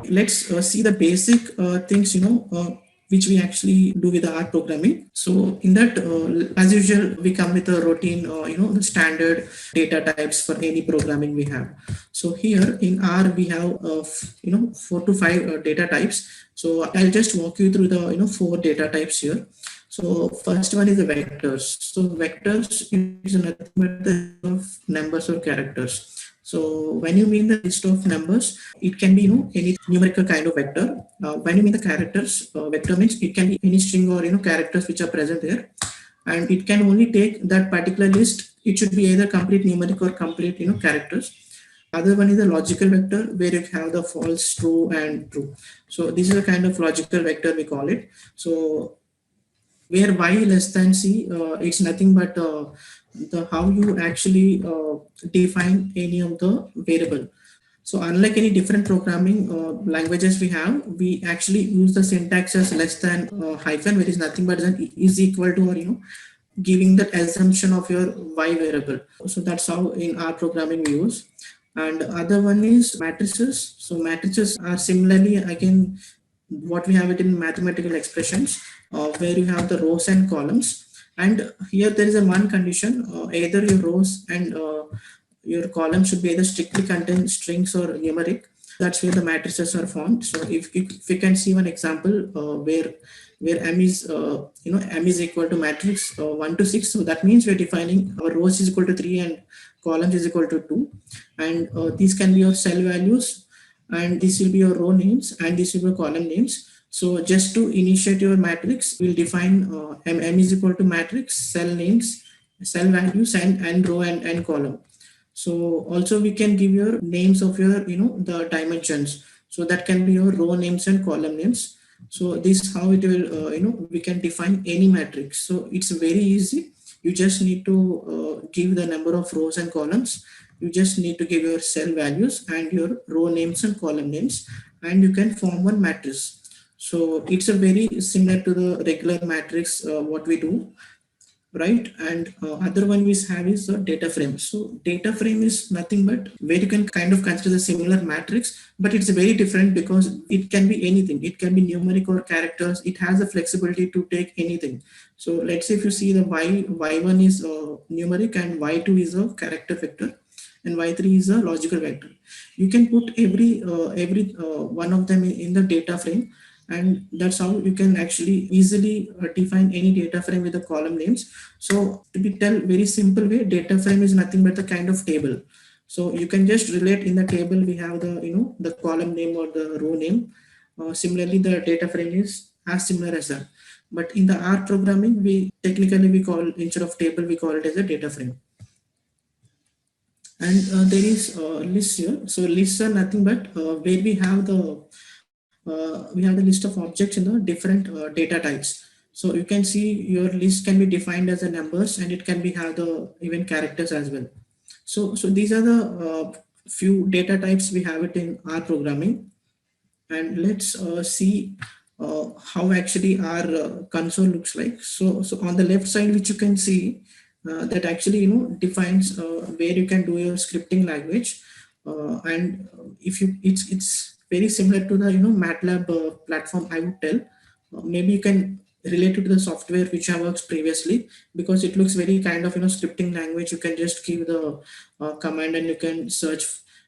Let's see the basic things, which we actually do with the R programming. So in that, as usual, we come with a routine, the standard data types for any programming we have. So here in R, we have, 4 to 5 data types. So I'll just walk you through the, 4 data types here. So first one is the vectors. So vectors is nothing but the list of numbers or characters. So when you mean the list of numbers, it can be, any numerical kind of vector. When you mean the characters, vector means it can be any string or, characters which are present there. And it can only take that particular list. It should be either complete numeric or complete, characters. Other one is a logical vector where you have the false, true, and true. So this is a kind of logical vector we call it. So where y less than c, it's nothing but the how you actually define any of the variable. So unlike any different programming languages we actually use the syntax as less than hyphen, where is nothing but is equal to, or giving that assumption of your y variable. So that's how in our programming we use. And other one is matrices. So matrices are similarly again what we have it in mathematical expressions, where you have the rows and columns. And here there is a one condition, either your rows and your columns should be either strictly contain strings or numeric. That's where the matrices are formed. So if we can see one example where m is m is equal to matrix 1 to 6. So that means we're defining our rows is equal to 3 and columns is equal to 2. And these can be your cell values, and this will be your row names, and this will be your column names. So just to initiate your matrix, we'll define m is equal to matrix, cell names, cell values, and row and column. So also we can give your names of your, the dimensions. So that can be your row names and column names. So this is how it will, we can define any matrix. So it's very easy. You just need to give the number of rows and columns. You just need to give your cell values and your row names and column names, and you can form one matrix. So it's a very similar to the regular matrix what we do, right? And other one we have is the data frame. So data frame is nothing but where you can kind of consider the similar matrix, but it's very different because it can be anything. It can be numeric or characters. It has the flexibility to take anything. So let's say if you see the y1 is numeric and y2 is a character vector and y3 is a logical vector. You can put every one of them in the data frame, and that's how you can actually easily define any data frame with the column names. So to be tell very simple way, data frame is nothing but a kind of table. So you can just relate in the table we have the the column name or the row name. Similarly, the data frame is as similar as that. But in the R programming, we call, instead of table we call it as a data frame. And there is lists here. So lists are nothing but where we have the list of objects in the different data types. So you can see your list can be defined as a numbers, and it can be have the even characters as well. So these are the few data types we have it in our programming. And let's see how actually our console looks like. So on the left side, which you can see that actually defines where you can do your scripting language. And if you it's very similar to the MATLAB platform, I would tell. Maybe you can relate it to the software which I worked previously, because it looks very kind of scripting language. You can just give the command and you can search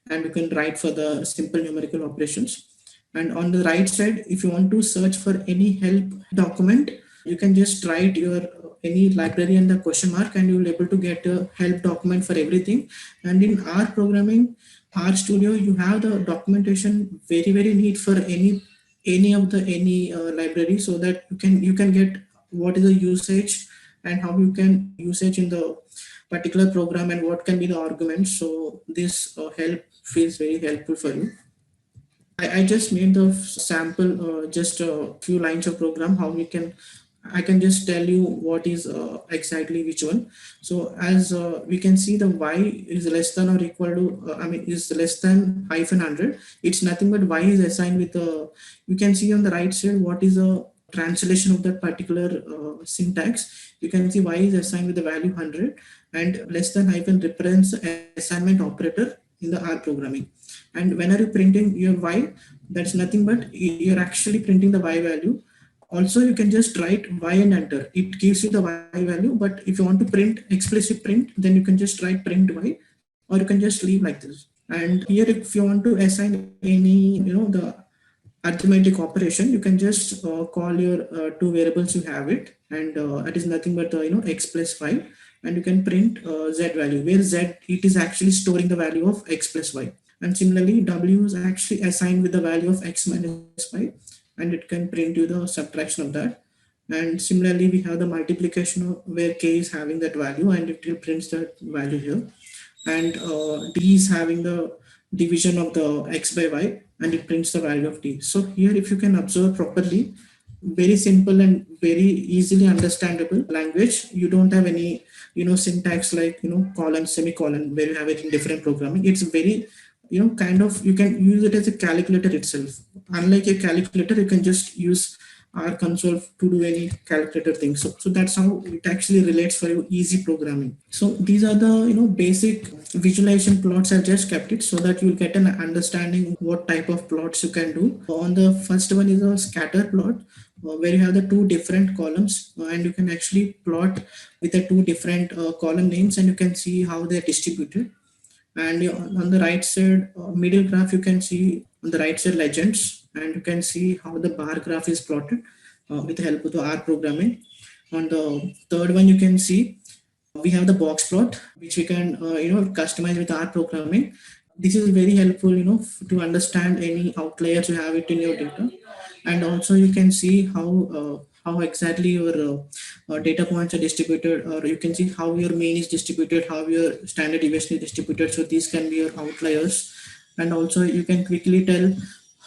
and you can write for the simple numerical operations. And on the right side, if you want to search for any help document, you can just write your any library and the question mark, and you will able to get a help document for everything. And in R programming, R Studio, you have the documentation very neat for any library, so that you can get what is the usage and how you can usage in the particular program and what can be the arguments. So this help feels very helpful for you. I just made the sample, just a few lines of program, how we can, I can just tell you what is exactly which one. So as we can see, the y is less than or equal to, is less than -100. It's nothing but y is assigned with a, you can see on the right side what is a translation of that particular syntax. You can see y is assigned with the value 100, and less than hyphen represents assignment operator in the R programming. And when are you printing your y? That's nothing but you're actually printing the y value. Also, you can just write y and enter. It gives you the y value, but if you want to print explicit print, then you can just write print y, or you can just leave like this. And here, if you want to assign any, the arithmetic operation, you can just call your two variables you have it, and that is nothing but x plus y, and you can print z value, where z, it is actually storing the value of x plus y. And similarly, w is actually assigned with the value of x minus y, and it can print you the subtraction of that. And similarly, we have the multiplication of where k is having that value, and it will print that value here. And d is having the division of the x by y, and it prints the value of d. So here, if you can observe properly, very simple and very easily understandable language. You don't have any syntax like colon, semicolon, where you have it in different programming. It's very kind of, you can use it as a calculator itself. Unlike a calculator, you can just use R console to do any calculator thing. So that's how it actually relates for you, easy programming. So these are the basic visualization plots. I've just kept it so that you'll get an understanding what type of plots you can do. On the first one is a scatter plot, where you have the two different columns, and you can actually plot with the two different column names, and you can see how they're distributed. And on the right side middle graph, you can see on the right side legends, and you can see how the bar graph is plotted with the help of the R programming. On the third one, you can see we have the box plot, which we can customize with R programming. This is very helpful to understand any outliers you have it in your data. And also you can see how exactly your data points are distributed, or you can see how your mean is distributed, how your standard deviation is distributed. So these can be your outliers. And also you can quickly tell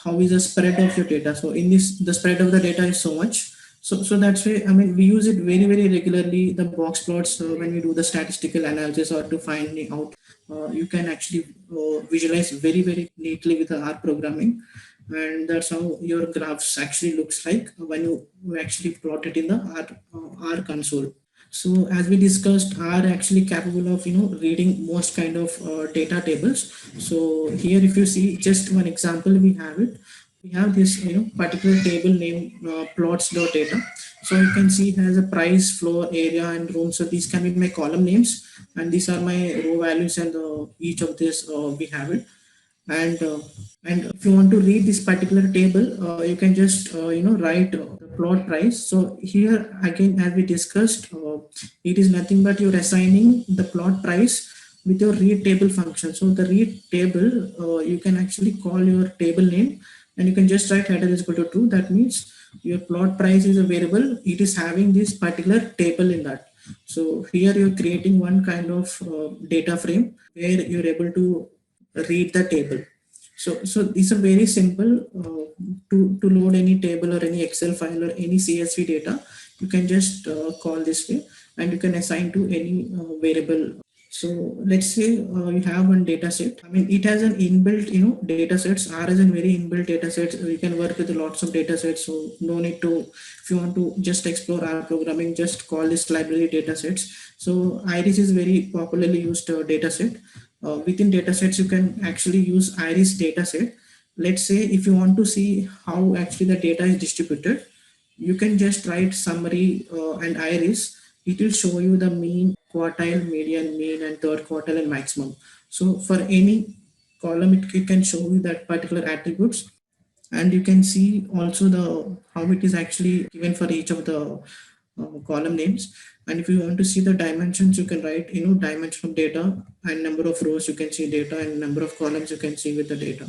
how is the spread of your data. So in this, the spread of the data is so much. So that's why, I mean, we use it very, very regularly, the box plots, when we do the statistical analysis or to find out. You can actually visualize very, very neatly with the R programming. And that's how your graphs actually looks like when you actually plot it in the R console. So as we discussed, are actually capable of reading most kind of data tables. So here, if you see just one example, we have it. We have this particular table named plots.data. So you can see it has a price, floor, area, and room. So these can be my column names, and these are my row values, and each of this we have it. And and if you want to read this particular table, you can just write the plot price. So here again, as we discussed, it is nothing but you're assigning the plot price with your read table function. So the read table, you can actually call your table name, and you can just write header is equal to true. That means your plot price is a variable, it is having this particular table in that. So here you're creating one kind of data frame where you're able to read the table. So it's a very simple to load any table or any Excel file or any CSV data. You can just call this way, and you can assign to any variable. So let's say you have one data set. I mean, it has an inbuilt, data sets. R is a very inbuilt data sets. You can work with lots of data sets. So no need to, if you want to just explore R programming, just call this library data sets. So Iris is very popularly used data set. Within datasets, you can actually use Iris dataset. Let's say if you want to see how actually the data is distributed, you can just write summary and Iris. It will show you the mean, quartile, median, mean, and third quartile and maximum. So for any column, it can show you that particular attributes, and you can see also the how it is actually given for each of the column names. And if you want to see the dimensions, you can write dimension of data, and number of rows you can see data, and number of columns you can see with the data.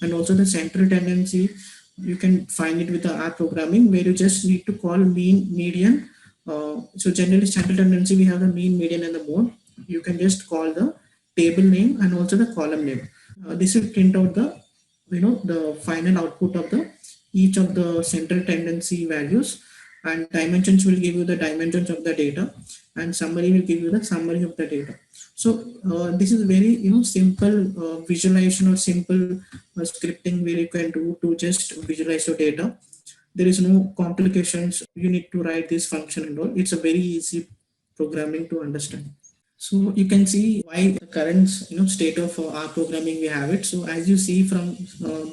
And also the central tendency, you can find it with the R programming, where you just need to call mean, median. So generally central tendency, we have the mean, median, and the mode. You can just call the table name and also the column name. This will print out the the final output of the each of the central tendency values, and dimensions will give you the dimensions of the data, and summary will give you the summary of the data. So this is very simple visualization or simple scripting where you can do to just visualize your data. There is no complications. You need to write this function and all. It's a very easy programming to understand. So you can see why the current state of R programming we have it. So as you see from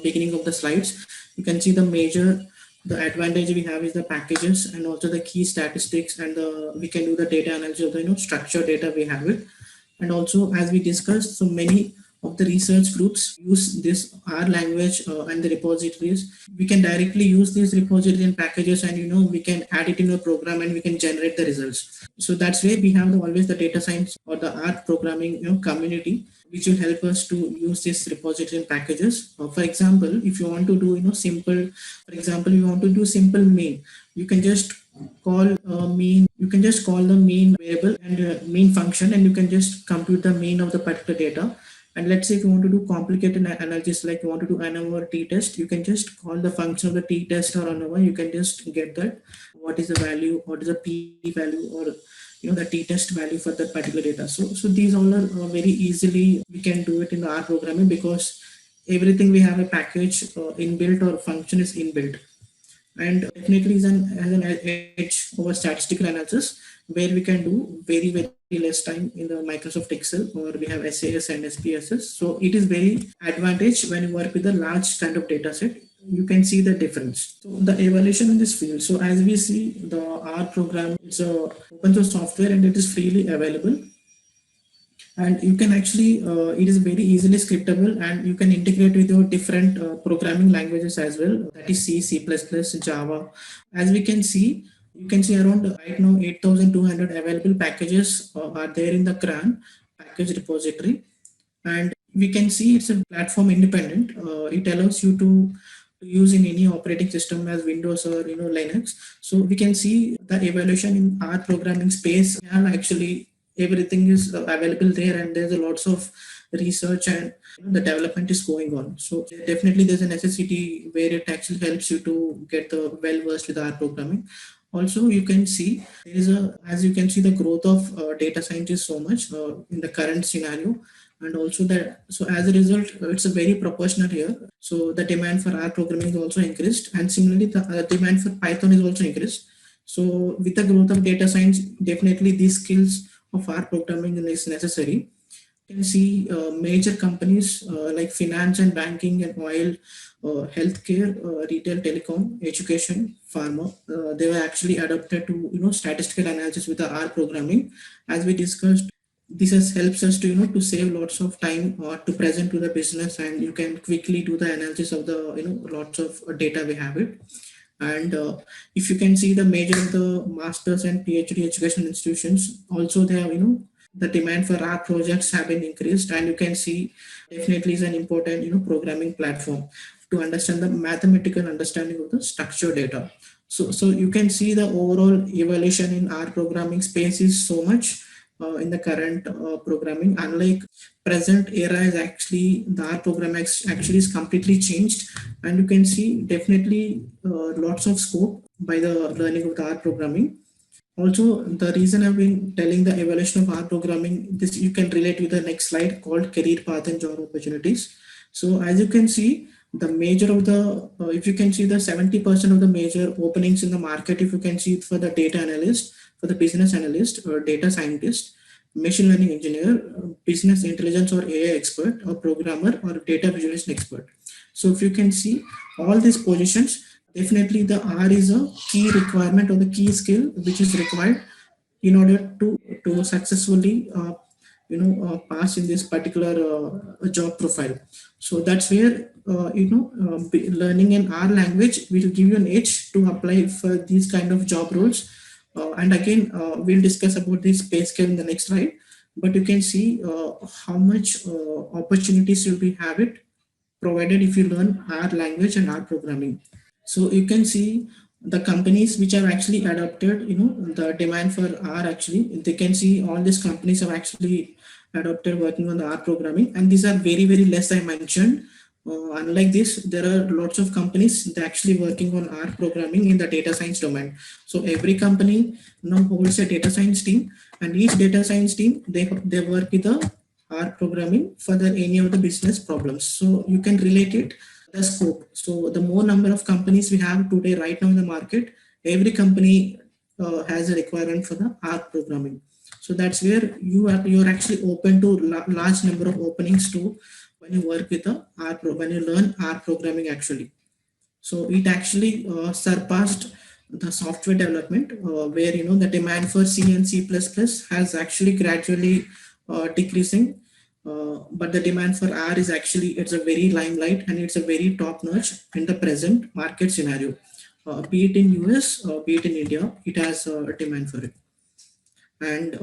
beginning of the slides, you can see the advantage we have is the packages and also the key statistics, and we can do the data analysis of the structured data we have it. And also, as we discussed, so many of the research groups use this R language and the repositories. We can directly use these repositories and packages, and we can add it in a program and we can generate the results. So that's where we have always the data science or the R programming community, which will help us to use this repository and packages. For example, if you want to do simple, for example, you want to do simple main, you can just call the main variable and main function, and you can just compute the mean of the particular data. And let's say if you want to do complicated analysis, like you want to do ANOVA t-test, you can just call the function of the t-test or ANOVA. You can just get that what is the value, what is the p-value, or the t-test value for that particular data. So these all are very easily we can do it in the R programming, because everything we have a package inbuilt or function is inbuilt, and definitely is has an edge over statistical analysis, where we can do very less time in the Microsoft Excel, or we have SAS and SPSS. So it is very advantage when you work with a large kind of data set. You can see the difference. So the evaluation in this field. So as we see, the R program is a open source software and it is freely available, and you can actually it is very easily scriptable, and you can integrate with your different programming languages as well, that is C++, Java. As we can see, you can see around right now 8,200 available packages are there in the CRAN package repository, and we can see it's a platform independent. It allows you to use in any operating system as Windows or Linux. So we can see the evaluation in R programming space, and actually everything is available there, and there's a lots of research, and the development is going on. So definitely there's a necessity where it actually helps you to get the well versed with R programming. Also, you can see there is as you can see, the growth of data scientists so much in the current scenario, and also that, so as a result, it's a very proportional here. So the demand for R programming is also increased, and similarly the demand for Python is also increased. So with the growth of data science, definitely these skills of R programming is necessary. You can see major companies like finance and banking and oil, healthcare, retail, telecom, education, pharma. They were actually adapted to statistical analysis with the R programming. As we discussed, helps us to to save lots of time to present to the business, and you can quickly do the analysis of the lots of data we have it. And if you can see, the major of the masters and PhD education institutions also, they have the demand for R projects have been increased, and you can see definitely is an important programming platform to understand the mathematical understanding of the structured data. So you can see the overall evaluation in R programming space is so much in the current programming. Unlike present era, is actually the R program actually is completely changed, and you can see definitely lots of scope by the learning of the R programming. Also, the reason I've been telling the evaluation of R programming, this you can relate with the next slide called career path and job opportunities. So as you can see, the major of the, if you can see the 70% of the major openings in the market, if you can see it for the data analyst, for the business analyst or data scientist, machine learning engineer, business intelligence or AI expert, or programmer, or data visualization expert. So if you can see all these positions, definitely the R is a key requirement or the key skill which is required in order to successfully pass in this particular job profile. So that's where learning an R language will give you an edge to apply for these kind of job roles. And again, we'll discuss about this pay scale in the next slide. But you can see how much opportunities you will have it provided if you learn R language and R programming. So you can see the companies which have actually adopted, the demand for R, actually, they can see all these companies have actually adopted working on the R programming, and these are very less I mentioned. Unlike this, there are lots of companies that actually working on R programming in the data science domain. So every company now holds a data science team, and each data science team, they work with the R programming for any of the business problems. So you can relate it the scope. So the more number of companies we have today right now in the market, every company has a requirement for the R programming. So that's where you're actually open to large number of openings to when you work with the when you learn R programming actually. So it actually surpassed the software development, where the demand for C and C++ has actually gradually decreasing, but the demand for R is actually, it's a very limelight and it's a very top notch in the present market scenario. Be it in US, be it in India, it has a demand for it. And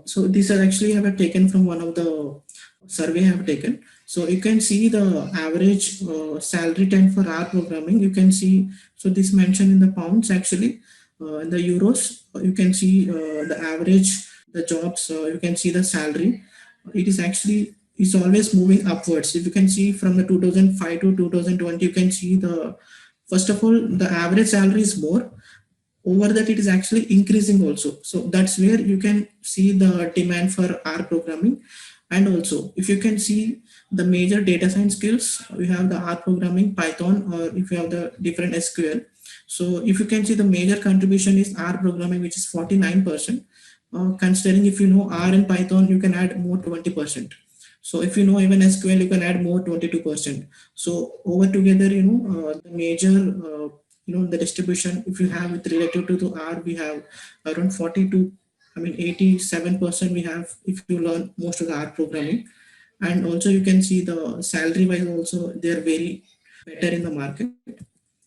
so these are actually have taken from one of the survey I have taken. So you can see the average salary trend for R programming. You can see, so this mentioned in the pounds actually, in the euros, you can see the average, the jobs, you can see the salary. It is actually, it's always moving upwards. If you can see from the 2005 to 2020, you can see the, first of all, the average salary is more, over that it is actually increasing also. So that's where you can see the demand for R programming. And also if you can see the major data science skills, we have the R programming, Python, or if you have the different SQL. So if you can see the major contribution is R programming, which is 49%. Considering if you know R and Python, you can add more 20%. So if you know even SQL, you can add more 22%. So over together, the major the distribution, if you have with relative to the R, we have around 42, I mean 87% we have if you learn most of the R programming. And also you can see the salary wise also, they are very better in the market.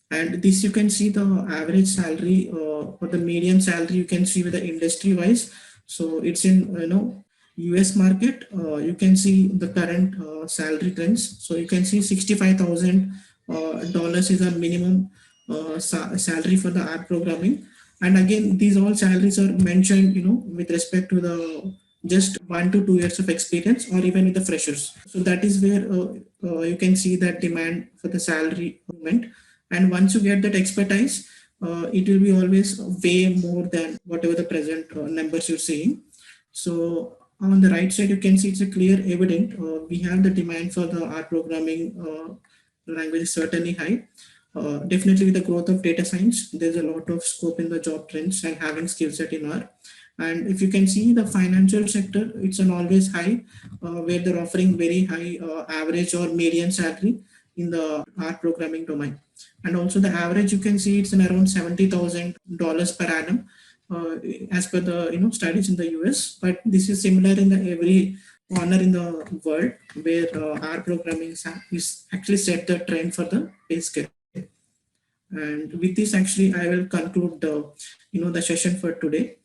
And this you can see the average salary, or the median salary, you can see with the industry wise. So it's in US market. You can see the current salary trends. So you can see $65,000 is a minimum salary for the art programming. And again, these all salaries are mentioned, with respect to the just 1 to 2 years of experience, or even with the freshers. So that is where you can see that demand for the salary movement. And once you get that expertise, it will be always way more than whatever the present numbers you're seeing. So on the right side, you can see it's a clear evident. We have the demand for the R programming language is certainly high. Definitely with the growth of data science, there's a lot of scope in the job trends and having skill set in R. And if you can see the financial sector, it's an always high, where they're offering very high average or median salary in the R programming domain. And also the average, you can see it's in around $70,000 per annum, as per the studies in the US. But this is similar in the every corner in the world, where R programming is actually set the trend for the pay scale. And with this, actually, I will conclude the the session for today.